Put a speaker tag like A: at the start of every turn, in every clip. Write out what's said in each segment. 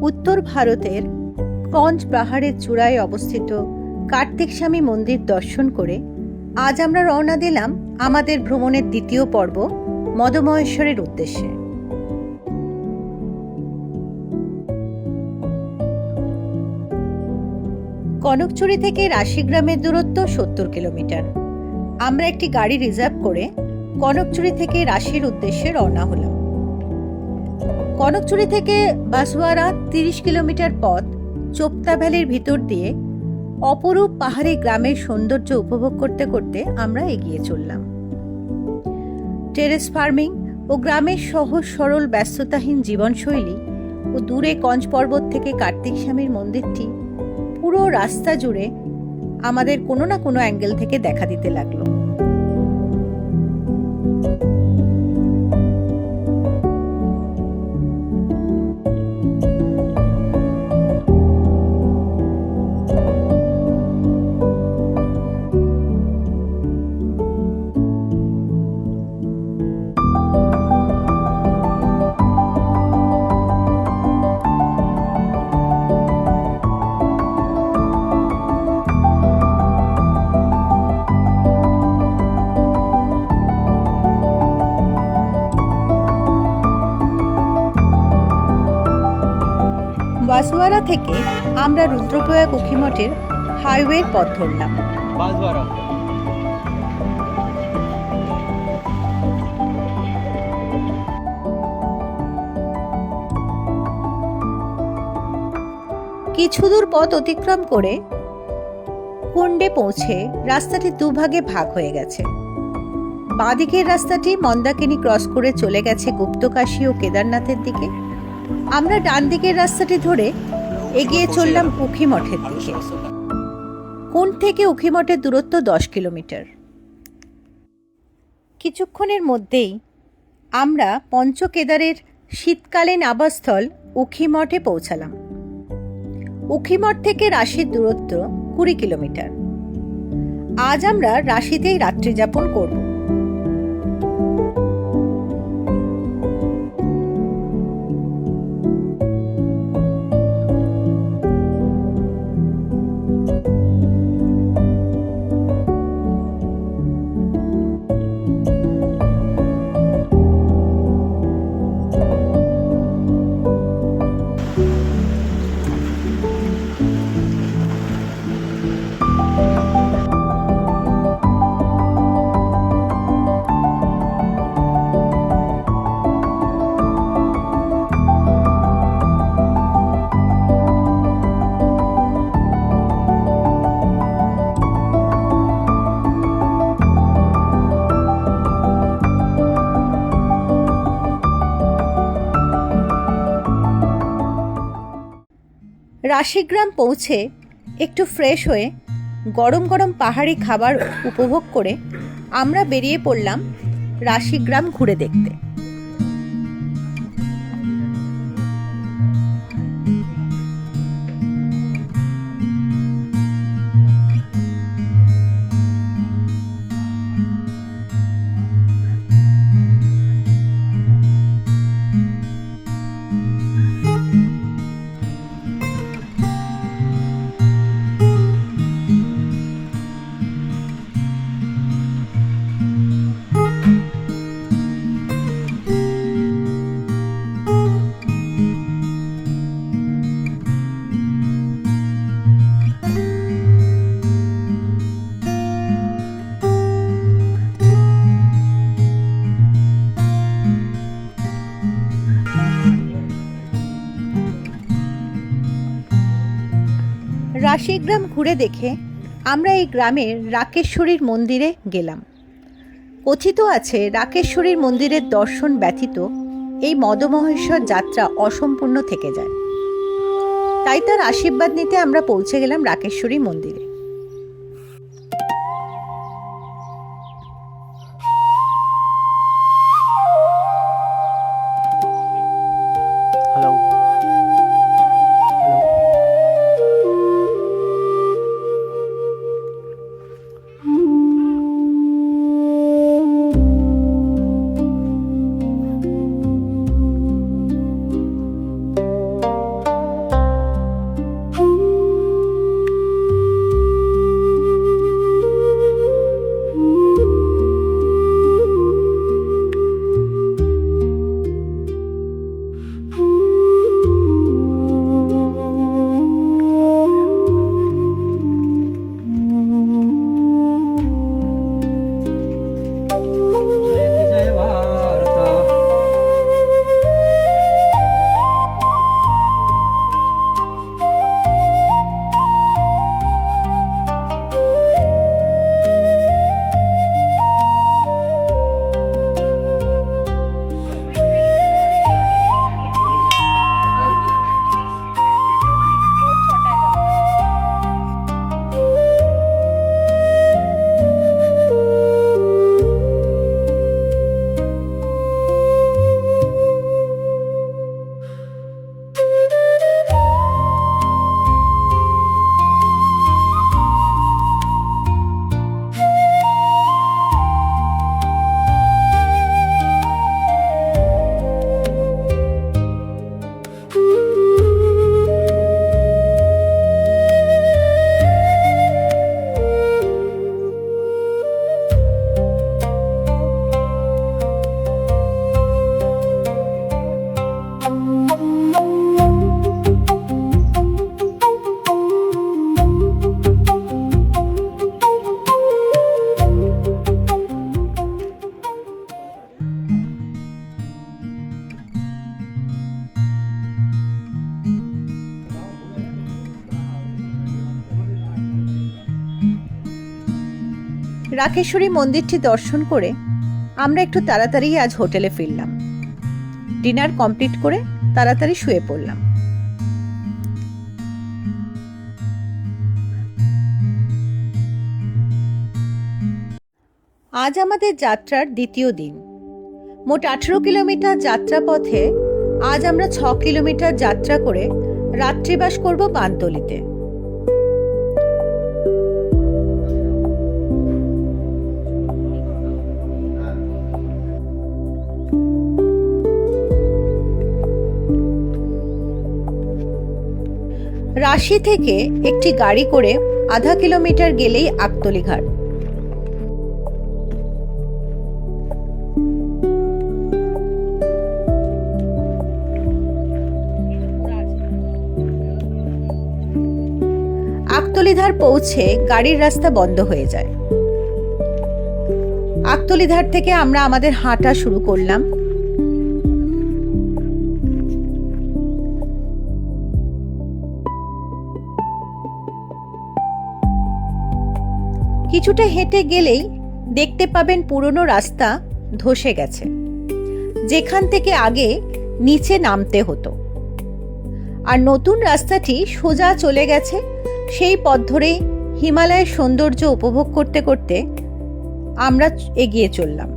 A: উত্তর ভারতের কঞ্চ পাহাড়ের চূড়ায় অবস্থিত কার্তিক স্বামী মন্দির দর্শন করে আজ আমরা রওনা দিলাম আমাদের ভ্রমণের দ্বিতীয় পর্ব মদমহেশ্বরের উদ্দেশ্যে। কনকচুরি থেকে রাশিগ্রামের দূরত্ব 70 কিলোমিটার। আমরা একটি গাড়ি রিজার্ভ করে কনকচুরি থেকে রাশির উদ্দেশ্যে রওনা হলাম। কনকচুরি থেকে বাসওয়ারা 30 কিলোমিটার পথ চোপতা ভ্যালির ভিতর দিয়ে অপরূপ পাহাড়ি গ্রামের সৌন্দর্য উপভোগ করতে করতে আমরা এগিয়ে চললাম। টেরেস ফার্মিং ও গ্রামের সহজ সরল ব্যস্ততাহীন জীবনশৈলী ও দূরে কঞ্চ পর্বত থেকে কার্তিক স্বামীর মন্দিরটি পুরো রাস্তা জুড়ে আমাদের কোনো না কোনো অ্যাঙ্গেল থেকে দেখা দিতে লাগলো। বাসওয়ারা থেকে আমরা রুদ্রপ্রয়াগ অক্ষিমঠের হাইওয়ের পথ ধরলাম। কিছু দূর পথ অতিক্রম করে কুণ্ডে পৌঁছে রাস্তাটি দুভাগে ভাগ হয়ে গেছে। বাঁদিকের রাস্তাটি মন্দাকিনী ক্রস করে চলে গেছে গুপ্তকাশী ও কেদারনাথের দিকে। আমরা ডান দিকের রাস্তাটি ধরে এগিয়ে চললাম উখিমঠের দিকে। কুণ্ড থেকে উখিমঠের দূরত্ব 10 কিলোমিটার। কিছুক্ষণের মধ্যেই আমরা পঞ্চকেদারের শীতকালীন আবাসস্থল উখিমঠে পৌঁছালাম। উখিমঠ থেকে রাশির দূরত্ব 20 কিলোমিটার। আজ আমরা রাশিতেই রাত্রি যাপন করব। রাশিগ্রাম পৌঁছে একটু ফ্রেশ হয়ে গরম গরম পাহাড়ি খাবার উপভোগ করে আমরা বেরিয়ে পড়লাম রাশিগ্রাম ঘুরে দেখতে। রাশিগ্রাম ঘুরে দেখে আমরা এই গ্রামের রাকেশ্বরীর মন্দিরে গেলাম। কথিত আছে রাকেশ্বরীর মন্দিরের দর্শন ব্যতীত এই মদমহেশ্বর যাত্রা অসম্পূর্ণ থেকে যায়। তাই তার আশীর্বাদ নিতে আমরা পৌঁছে গেলাম রাকেশ্বরী মন্দিরে। রাকেশ্বরী মন্দিরটি দর্শন করে আমরা একটু তাড়াতাড়ি আজ হোটেলে ফিরলাম। ডিনার কমপ্লিট করে তাড়াতাড়ি শুয়ে পড়লাম। আজ আমাদের যাত্রার দ্বিতীয় দিন। মোট 18 কিলোমিটার যাত্রা পথে আজ আমরা 6 কিলোমিটার যাত্রা করে রাত্রিবাস করব পানতলিতে। রাশি থেকে একটি গাড়ি করে আধা কিলোমিটার গেলেই আকতলি ঘাট। আকতলিধার পৌঁছে গাড়ির রাস্তা বন্ধ হয়ে যায়। আকতলিধার থেকে আমরা আমাদের হাঁটা শুরু করলাম। কিছুটা হেঁটে গেলেই দেখতে পাবেন পুরনো রাস্তা ধসে গেছে, যেখান থেকে আগে নিচে নামতে হতো। আর নতুন রাস্তাটি সোজা চলে গেছে সেই পথ ধরে হিমালয়ের সৌন্দর্য উপভোগ করতে করতে আমরা এগিয়ে চললাম।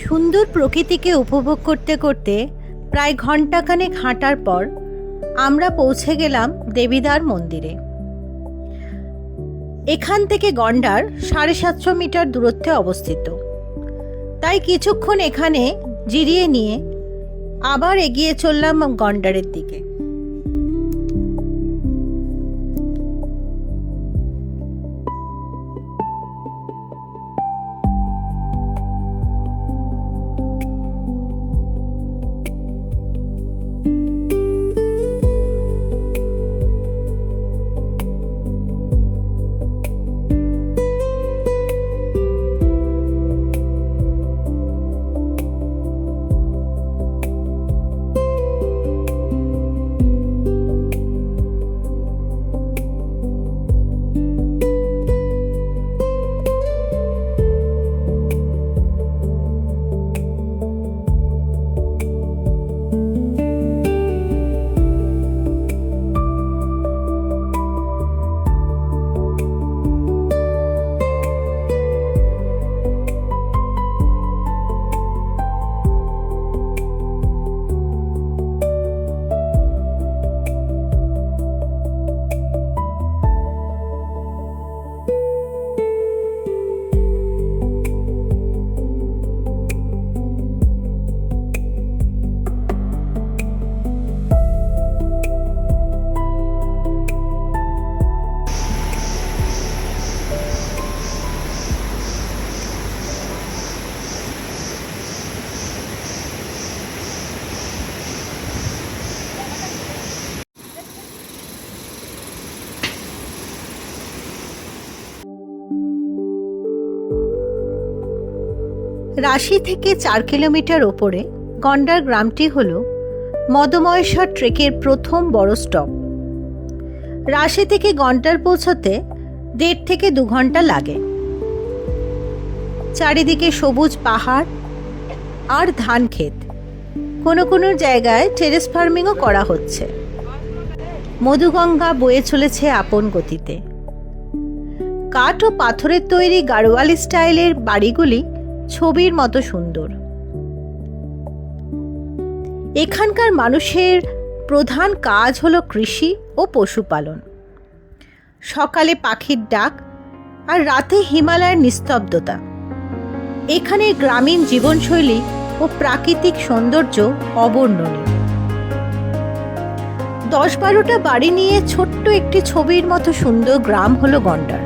A: সুন্দর প্রকৃতিকে উপভোগ করতে করতে প্রায় ঘণ্টাখানেক হাঁটার পর আমরা পৌঁছে গেলাম দেবীদার মন্দিরে। এখান থেকে গন্ডার 750 মিটার দূরত্বে অবস্থিত। তাই কিছুক্ষণ এখানে জিরিয়ে নিয়ে আবার এগিয়ে চললাম গন্ডারের দিকে। রাশি থেকে 4 কিলোমিটার ওপরে গন্ডার গ্রামটি হল মদময়েশ্বর ট্রেকের প্রথম বড় স্টপ। রাশি থেকে গন্ডার পৌঁছতে 1.5 থেকে 2 ঘন্টা লাগে। চারিদিকে সবুজ পাহাড় আর ধান ক্ষেত, কোনো কোনো জায়গায় টেরেস ফার্মিংও করা হচ্ছে। মধুগঙ্গা বয়ে চলেছে আপন গতিতে। কাঠ ও পাথরের তৈরি গাড়োয়াল স্টাইলের বাড়িগুলি ছবির মতো সুন্দর। এখানকার মানুষের প্রধান কাজ হলো কৃষি ও পশুপালন। সকালে পাখির ডাক আর রাতে হিমালয়ের নিস্তব্ধতা। এখানে গ্রামীণ জীবনশৈলী ও প্রাকৃতিক সৌন্দর্য অবর্ণনীয়। 10-12টা বাড়ি নিয়ে ছোট্ট একটি ছবির মতো সুন্দর গ্রাম হলো গন্ডার।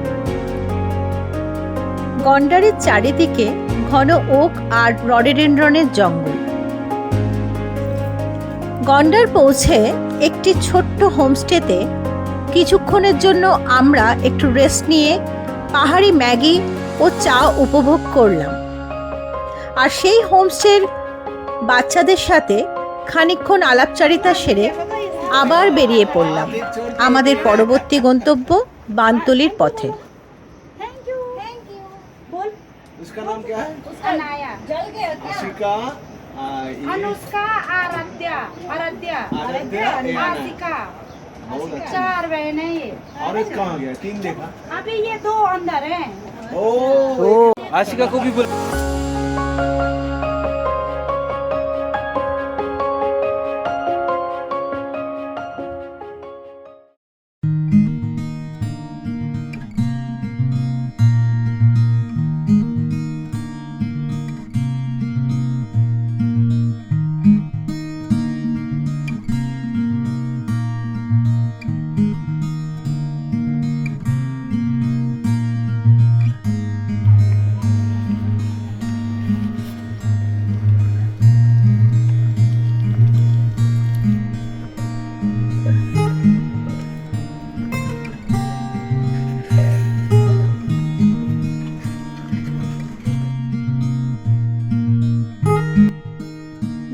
A: গন্ডারের চারিদিকে ঘন ওক আর রডোডেনড্রনের জঙ্গল। গন্ডার পৌঁছে একটি ছোট্ট হোমস্টেতে কিছুক্ষণের জন্য আমরা একটু রেস্ট নিয়ে পাহাড়ি ম্যাগি ও চা উপভোগ করলাম। আর সেই হোমস্টের বাচ্চাদের সাথে খানিকক্ষণ আলাপচারিতা সেরে আবার বেরিয়ে পড়লাম আমাদের পরবর্তী গন্তব্য বানতলির পথে।
B: उसका नाम क्या है?
C: उसका नाया जल गया क्या?
B: आशिका,
C: अनुष्का, आराध्या, आराध्या,
B: आराध्या,
C: आशिका,
B: बहुत अच्छा।
C: 4 बहनें ये।
B: और एक कहाँ गया? 3 देखा।
C: अभी ये 2 अंदर हैं।
B: ओ
D: आशिका को भी बोल।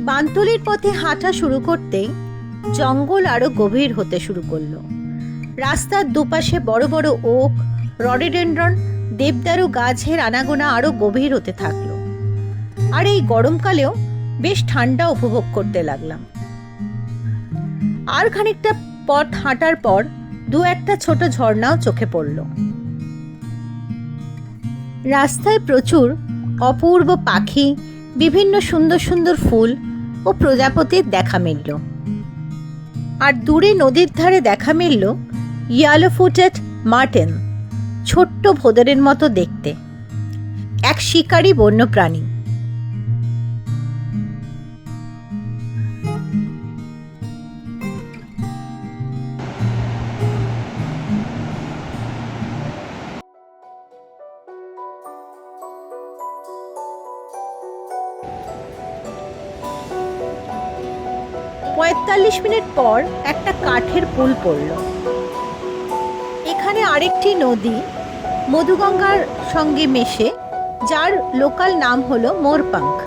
A: বানতলির পথে হাঁটা শুরু করতেই জঙ্গল আরো গভীর হতে শুরু করলো। রাস্তার দুপাশে বড় বড় ওক, রডোডেনড্রন, দেবদারু গাছের আনাগোনা আরো গভীর হতে থাকলো। আর এই গরমকালেও বেশ ঠান্ডা উপভোগ করতে লাগলাম। আর খানিকটা পথ হাঁটার পর 2-1টা ছোট ঝর্ণাও চোখে পড়ল। রাস্তায় প্রচুর অপূর্ব পাখি, বিভিন্ন সুন্দর সুন্দর ফুল ও প্রজাপতির দেখা মিলল। আর দূরে নদীর ধারে দেখা মিলল ইয়েলো ফুটেড মার্টেন, ছোট্ট ভোঁদরের মতো দেখতে, এক শিকারী বন্যপ্রাণী। পঁয়তাল্লিশ মিনিট পর একটা কাঠের পুল পড়ল। এখানে আরেকটি নদী মধুগঙ্গার সঙ্গে মেশে, যার লোকাল নাম হলো মোরপাঙ্খ।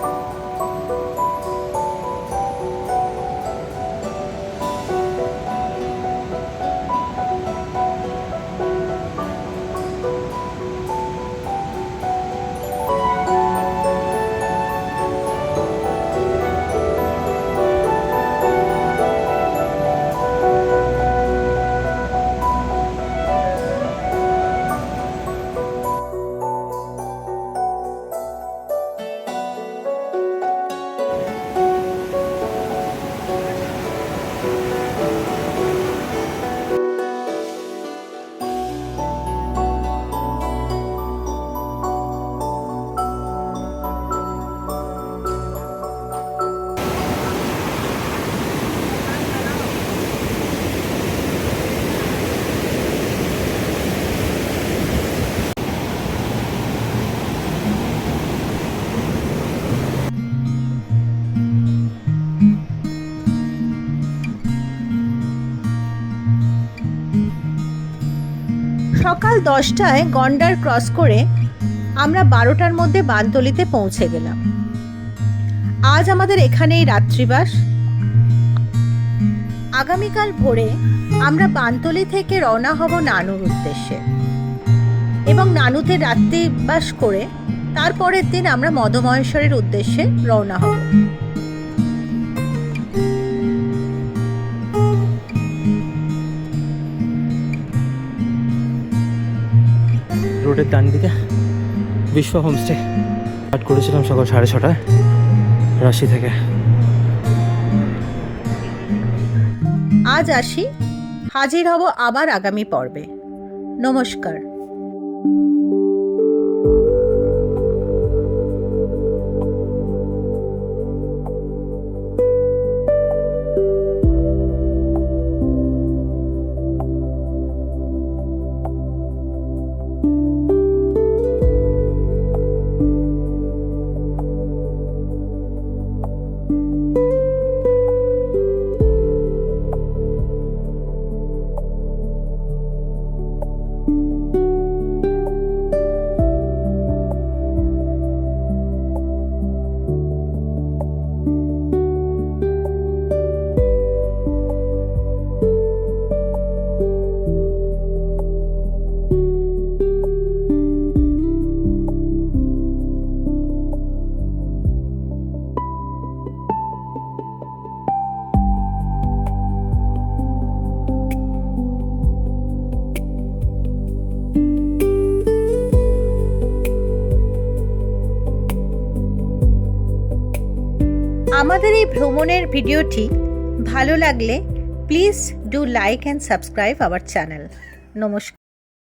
A: সকাল 10টায় গন্ডার ক্রস করে আমরা 12টার মধ্যে বানতলিতে পৌঁছে গেলাম। আজ আমাদের এখানেই রাত্রিবাস। আগামীকাল ভোরে আমরা বানতলি থেকে রওনা হব নানুর উদ্দেশ্যে এবং নানুতে রাত্রিবাস করে তারপরের দিন আমরা মদমহেশ্বরের উদ্দেশ্যে রওনা হব।
D: রোডের ডান দিকে বিশ্ব হোমস্টে স্টার্ট করেছিলাম সকাল 6:30টায় রাশি থেকে।
A: আজ আসি, হাজির হব আবার আগামী পর্বে। নমস্কার। আমাদের এই ভ্রমণের ভিডিওটি ভালো লাগলে please do like and subscribe our channel. নমস্কার।